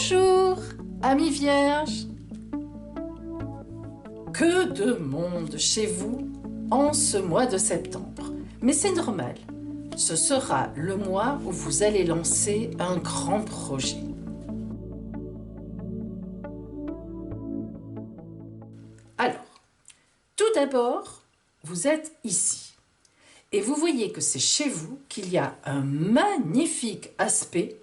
Bonjour, amis vierges. Que de monde chez vous en ce mois de septembre. Mais c'est normal, ce sera le mois où vous allez lancer un grand projet. Alors, tout d'abord, vous êtes ici. Et vous voyez que c'est chez vous qu'il y a un magnifique aspect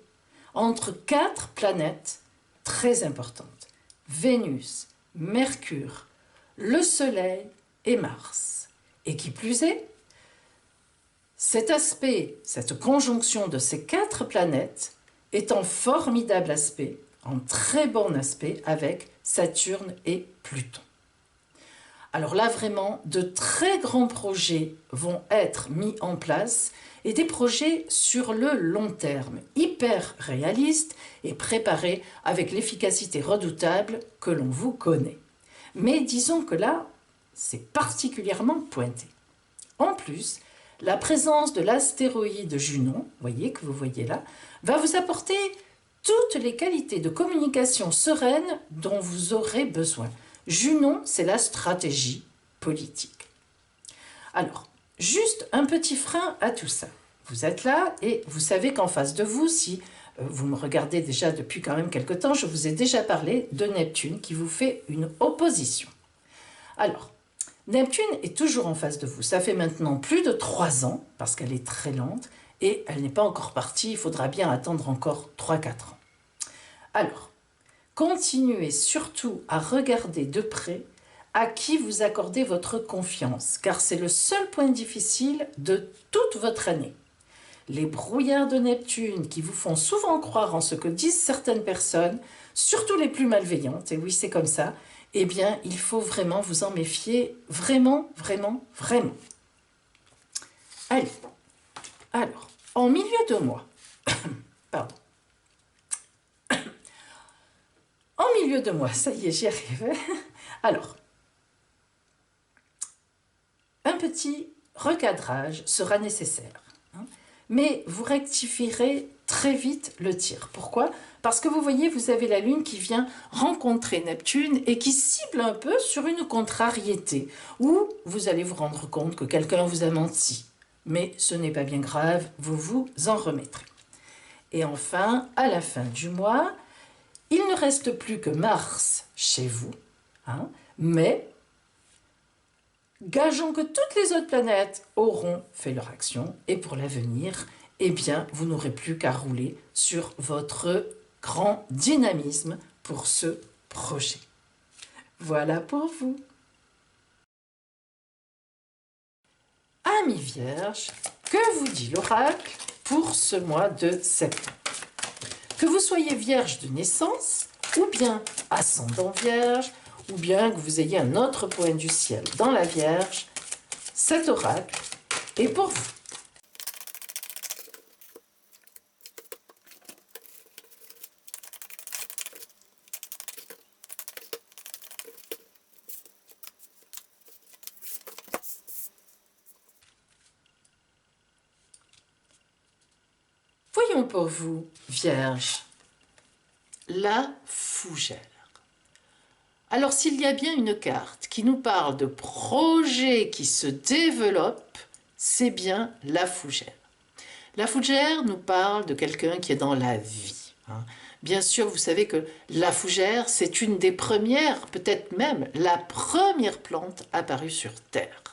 entre 4 planètes très importantes. Vénus, Mercure, le Soleil et Mars. Et qui plus est, cet aspect, cette conjonction de ces 4 planètes est en formidable aspect, en très bon aspect avec Saturne et Pluton. Alors là, vraiment, de très grands projets vont être mis en place et des projets sur le long terme, hyper réalistes et préparés avec l'efficacité redoutable que l'on vous connaît. Mais disons que là, c'est particulièrement pointé. En plus, la présence de l'astéroïde Junon, que vous voyez là, va vous apporter toutes les qualités de communication sereine dont vous aurez besoin. Junon, c'est la stratégie politique. Alors, juste un petit frein à tout ça. Vous êtes là et vous savez qu'en face de vous, si vous me regardez déjà depuis quand même quelque temps, je vous ai déjà parlé de Neptune qui vous fait une opposition. Alors, Neptune est toujours en face de vous. Ça fait maintenant plus de 3 ans, parce qu'elle est très lente, et elle n'est pas encore partie, il faudra bien attendre encore 3-4 ans. Alors, continuez surtout à regarder de près à qui vous accordez votre confiance, car c'est le seul point difficile de toute votre année. Les brouillards de Neptune qui vous font souvent croire en ce que disent certaines personnes, surtout les plus malveillantes, et oui c'est comme ça, eh bien il faut vraiment vous en méfier, vraiment, vraiment, vraiment. Allez, alors, en milieu de mois, pardon, en milieu de mois, ça y est, j'y arrive. Alors, un petit recadrage sera nécessaire. Mais vous rectifierez très vite le tir. Pourquoi? Parce que vous voyez, vous avez la Lune qui vient rencontrer Neptune et qui cible un peu sur une contrariété, où vous allez vous rendre compte que quelqu'un vous a menti. Mais ce n'est pas bien grave, vous vous en remettrez. Et enfin, à la fin du mois, il ne reste plus que Mars chez vous, mais gageons que toutes les autres planètes auront fait leur action et pour l'avenir, eh bien, vous n'aurez plus qu'à rouler sur votre grand dynamisme pour ce projet. Voilà pour vous. Amis vierges, que vous dit l'oracle pour ce mois de septembre? Que vous soyez vierge de naissance, ou bien ascendant vierge, ou bien que vous ayez un autre point du ciel dans la Vierge, cet oracle est pour vous. Voyons pour vous, Vierge, la fougère. Alors s'il y a bien une carte qui nous parle de projets qui se développent, c'est bien la fougère. La fougère nous parle de quelqu'un qui est dans la vie. Bien sûr, vous savez que la fougère, c'est une des premières, peut-être même la première plante apparue sur Terre.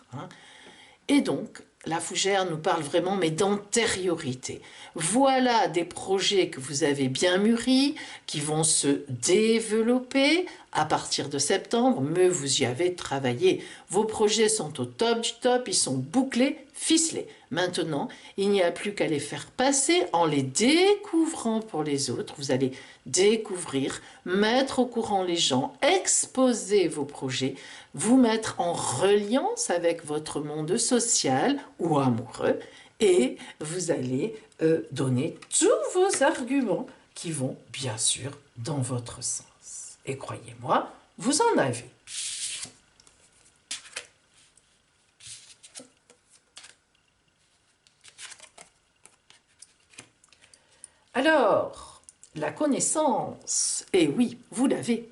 Et donc, la fougère nous parle vraiment, mais d'antériorité. Voilà des projets que vous avez bien mûris, qui vont se développer à partir de septembre, mais vous y avez travaillé. Vos projets sont au top du top, ils sont bouclés, ficelés. Maintenant, il n'y a plus qu'à les faire passer en les découvrant pour les autres. Vous allez découvrir, mettre au courant les gens, exposer vos projets, vous mettre en reliance avec votre monde social ou amoureux et vous allez donner tous vos arguments qui vont bien sûr dans votre sens. Et croyez-moi, vous en avez. Alors, la connaissance. Et oui, vous l'avez.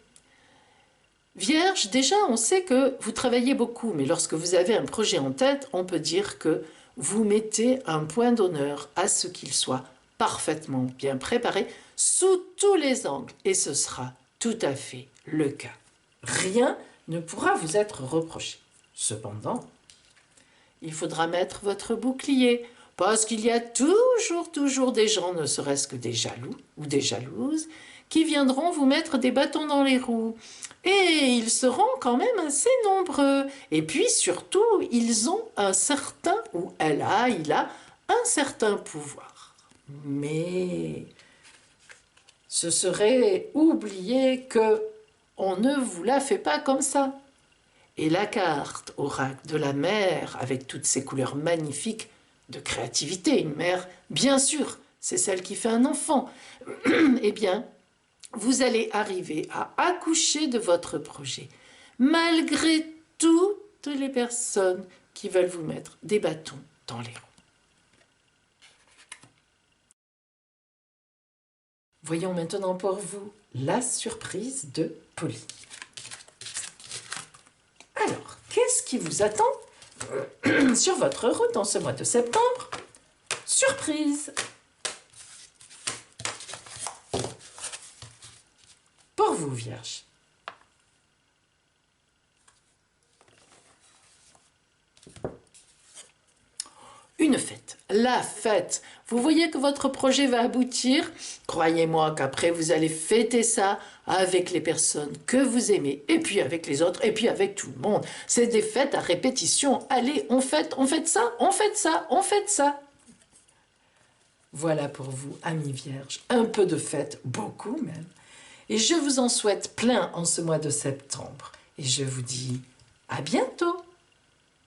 Vierge, déjà, on sait que vous travaillez beaucoup, mais lorsque vous avez un projet en tête, on peut dire que vous mettez un point d'honneur à ce qu'il soit parfaitement bien préparé sous tous les angles. Et ce sera tout à fait le cas. Rien ne pourra vous être reproché. Cependant, il faudra mettre votre bouclier, parce qu'il y a toujours des gens, ne serait-ce que des jaloux ou des jalouses, qui viendront vous mettre des bâtons dans les roues. Et ils seront quand même assez nombreux. Et puis surtout, ils ont un certain, ou il a un certain pouvoir. Mais ce serait oublier que on ne vous la fait pas comme ça. Et la carte oracle de la mer, avec toutes ses couleurs magnifiques de créativité, une mère, bien sûr, c'est celle qui fait un enfant, eh bien, vous allez arriver à accoucher de votre projet, malgré toutes les personnes qui veulent vous mettre des bâtons dans les roues. Voyons maintenant pour vous la surprise de Polly. Alors, qu'est-ce qui vous attend sur votre route en ce mois de septembre? Surprise! Pour vous, Vierge. Une fête, la fête. Vous voyez que votre projet va aboutir. Croyez-moi qu'après, vous allez fêter ça avec les personnes que vous aimez, et puis avec les autres, et puis avec tout le monde. C'est des fêtes à répétition. Allez, on fête ça, on fête ça, on fête ça. Voilà pour vous, amis vierges, un peu de fête, beaucoup même. Et je vous en souhaite plein en ce mois de septembre. Et je vous dis à bientôt.